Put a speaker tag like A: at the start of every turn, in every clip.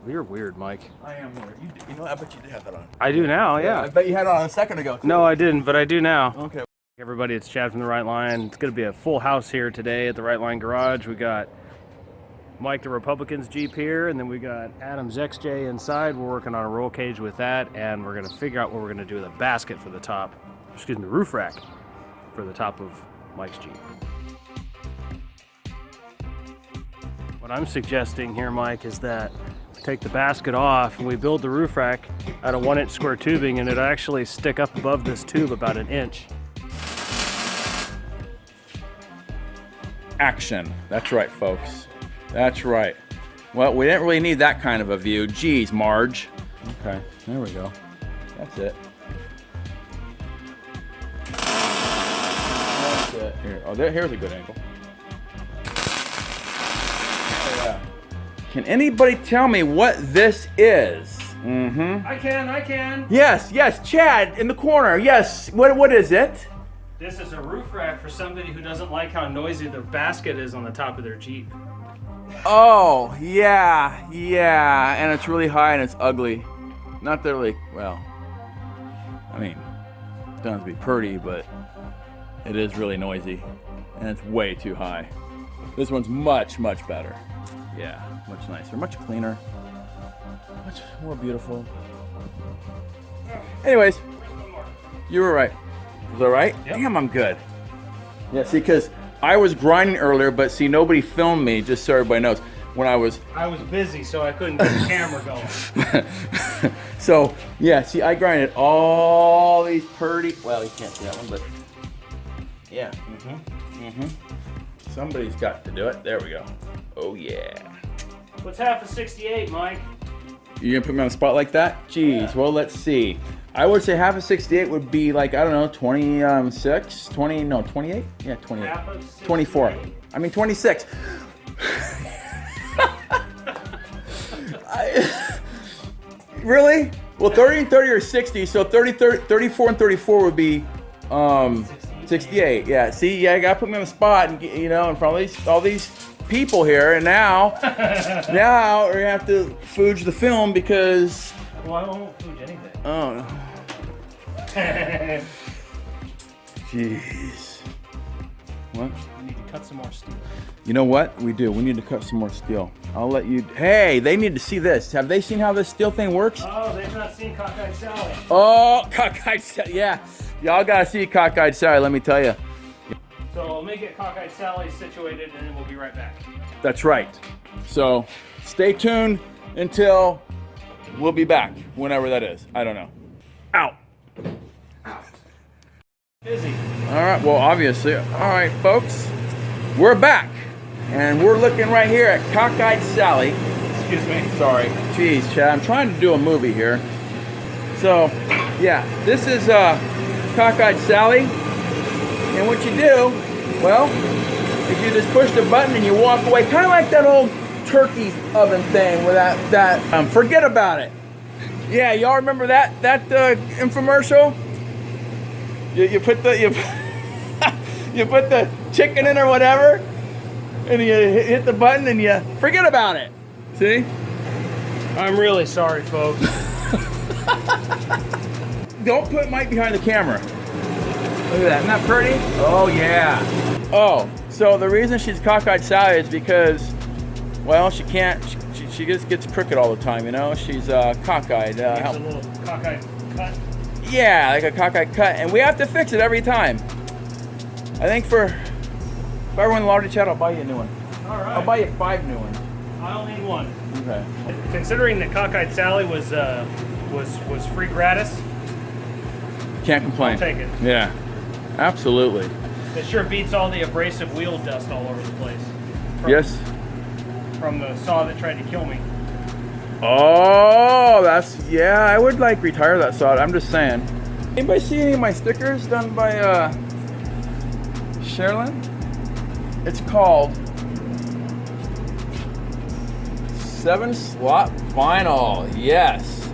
A: You're weird, Mike.
B: I am weird. You know, I bet you did have that on.
A: I do now, yeah.
B: I bet you had it on a second ago, too.
A: No, I didn't, but I do now.
B: Okay.
A: Everybody, it's Chad from The Right Line. It's going to be a full house here today at The Right Line Garage. We got Mike the Republican's Jeep here, and then we got Adam's XJ inside. We're working on a roll cage with that, and we're going to figure out what we're going to do with a basket for the top, excuse me, roof rack for the top of Mike's Jeep. What I'm suggesting here, Mike, is that we take the basket off and we build the roof rack out of 1-inch square tubing, and it'll actually stick up above this tube about 1 inch.
B: Action. That's right, folks. That's right. Well, we didn't really need that kind of a view. Geez, Marge. Okay, there we go. That's it. That's it. Here. Oh, here's a good angle. Oh, yeah. Can anybody tell me what this is?
A: I can.
B: Yes, Chad in the corner. Yes. What is it?
A: This is a roof rack for somebody who doesn't like how noisy their basket is on the top of their Jeep.
B: Oh, yeah, and it's really high and it's ugly. Not that really, well, I mean, it doesn't have to be pretty, but it is really noisy and it's way too high. This one's much better. Yeah, much nicer, much cleaner, much more beautiful. Anyways, you were right. Was that right?
A: Yep.
B: Damn, I'm good. Yeah, see, because I was grinding earlier, but see, nobody filmed me, just so everybody knows. When I was
A: busy, so I couldn't get the camera going.
B: So, yeah, see, I grinded all these pretty, well, you can't see that one, but yeah. Somebody's got to do it. There we go. Oh, yeah.
A: What's half of 68, Mike?
B: You're going to put me on the spot like that? Jeez,
A: Yeah.
B: Well, let's see. I would say half of 68 would be like, I don't know, 26, 20, no, 28? Yeah, 28.
A: Half of 68?
B: 24. I mean, 26. Really? Well, 30 and 30 are 60, so 34 and 34 would be 68. Yeah, see, yeah, you gotta put me on the spot, and you know, in front of all these people here, and now we're gonna have to fooge the film because.
A: Well, I won't fooge anything.
B: Oh. Jeez. What?
A: We need to cut some more steel.
B: You know what? We do. We need to cut some more steel. I'll let you. Hey, they need to see this. Have they seen how this steel thing works?
A: Oh, they've not seen Cockeyed Sally.
B: Oh, Cockeyed Sally. Yeah. Y'all got to see Cockeyed Sally, let me tell you.
A: So let me get Cockeyed Sally situated, and then we'll be right back.
B: That's right. So stay tuned until we'll be back, whenever that is. I don't know. Out.
A: Busy.
B: All right, well, obviously. All right, folks, we're back, and we're looking right here at Cockeyed Sally.
A: Excuse me.
B: Sorry. Jeez, Chad, I'm trying to do a movie here. So, yeah, this is Cockeyed Sally, and what you do, well, is you just push the button and you walk away, kind of like that old turkey oven thing with that forget about it. Yeah, y'all remember that infomercial? You put the you put the chicken in or whatever, and you hit the button and you forget about it. See?
A: I'm really sorry, folks.
B: Don't put Mike behind the camera. Look at that, isn't that pretty? Oh yeah. Oh, so the reason she's Cockeyed Sally is because, well, she can't. She just gets crooked all the time, you know. She's cockeyed.
A: A little cockeyed cut.
B: Yeah, like a cockeyed cut, and we have to fix it every time. I think if I win the lottery, Chad, I'll buy you a new one.
A: All right.
B: I'll buy you 5 new ones.
A: I'll need one.
B: Okay.
A: Considering that Cockeyed Sally was free gratis,
B: Can't complain.
A: I'll take it.
B: Yeah, absolutely.
A: It sure beats all the abrasive wheel dust all over the place.
B: Yes.
A: From the saw that tried to kill me.
B: Oh, yeah, I would like retire that saw. I'm just saying. Anybody see any of my stickers done by Sherilyn? It's called 7-slot vinyl. Yes,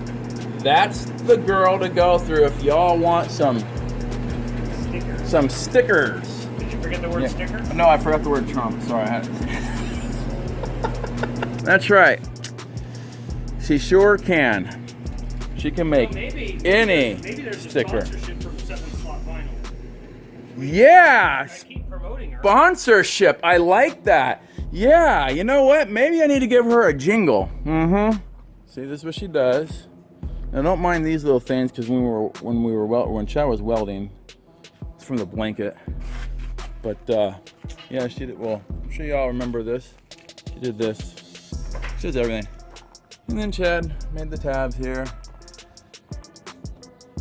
B: that's the girl to go through if y'all want some stickers.
A: Did you forget the word sticker?
B: No, I forgot the word Trump. Sorry, I had it. That's right. She sure can. She can make
A: Maybe
B: any
A: there's
B: sticker.
A: a sponsorship from 7-slot vinyl.
B: Yeah,
A: I keep promoting her.
B: sponsorship. I like that. Yeah, you know what? Maybe I need to give her a jingle. Mm-hmm. See, this is what she does. Now, don't mind these little things because when Chad was welding, it's from the blanket. But yeah, she did. Well, I'm sure y'all remember this. She did this. She does everything. And then Chad made the tabs here.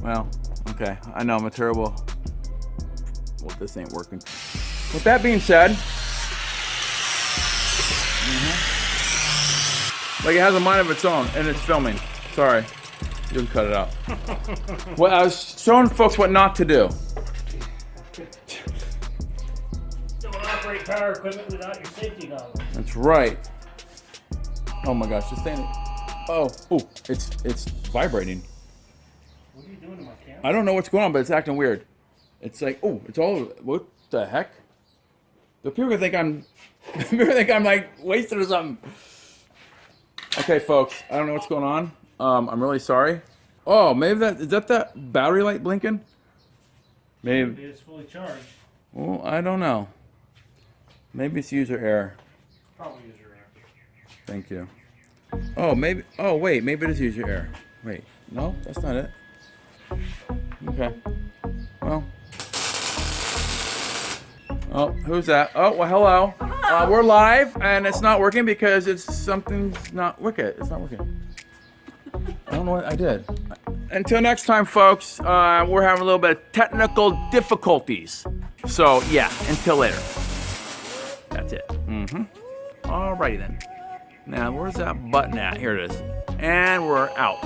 B: Well, okay. I know I'm a terrible. Well, this ain't working. With that being said, like it has a mind of its own, and it's filming. Sorry, you can cut it out. Well, I was showing folks what not to do.
A: Don't operate power equipment without your safety goggles.
B: That's right. Oh my gosh, just standing. Oh, it's vibrating.
A: What are you doing to my camera?
B: I don't know what's going on, but it's acting weird. It's like, oh, it's all. What the heck? The people gonna think I'm like wasted or something. Okay, folks, I don't know what's going on. I'm really sorry. Oh, maybe is that the battery light blinking? Maybe.
A: It's fully charged.
B: Well, I don't know. Maybe it's user error.
A: Probably user error.
B: Thank you. Oh, maybe. Oh, wait. Maybe it is user error. Wait. No, that's not it. Okay. Well. Oh, who's that? Oh, well, hello. We're live, and it's not working because something's not working. It's not working. I don't know what I did. Until next time, folks, we're having a little bit of technical difficulties. So, yeah, until later. That's it. Alrighty then. Now, where's that button at? Here it is. And we're out.